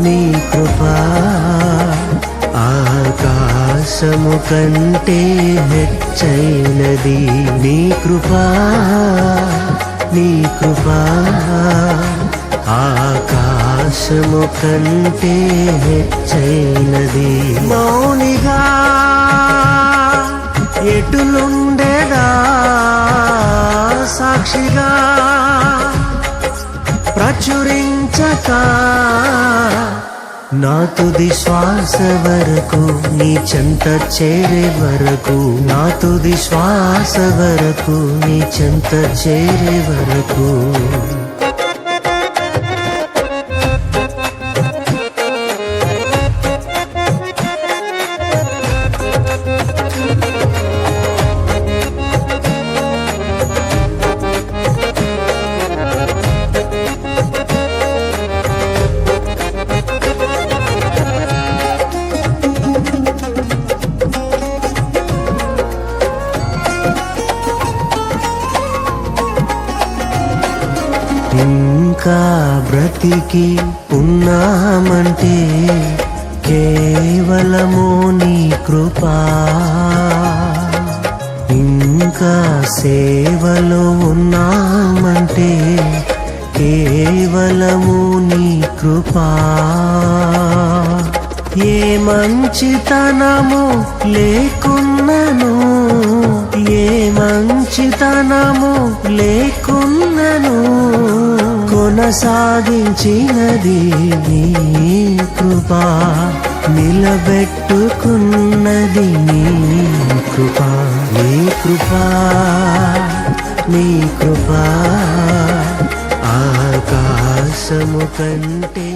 నీ కృపా ఆకాశము కంటే హెచ్చైనది నీ కృపా నీ కృపా ఆకాశము కంటే హెచ్చైనది మౌనిగా ఎటులుండేదా సాక్షిగా ప్రచురించక నా తుది శ్వాస వరకు నీ చెంత చేరే వరకు నా తుది శ్వాస వరకు నీ చెంత చేరే వరకు ఇంకా బ్రతికి ఉన్నామంటే కేవలము నీ కృపా ఇంకా సేవలో ఉన్నామంటే కేవలము నీ కృపా ఏ మంచితనము లేకున్నను ఏ మంచితనము లేకున్నను కొనసాగించినది నీ కృపా నిలబెట్టుకున్నది నీ కృపా నీ కృపా నీ కృపా ఆకాశము కంటే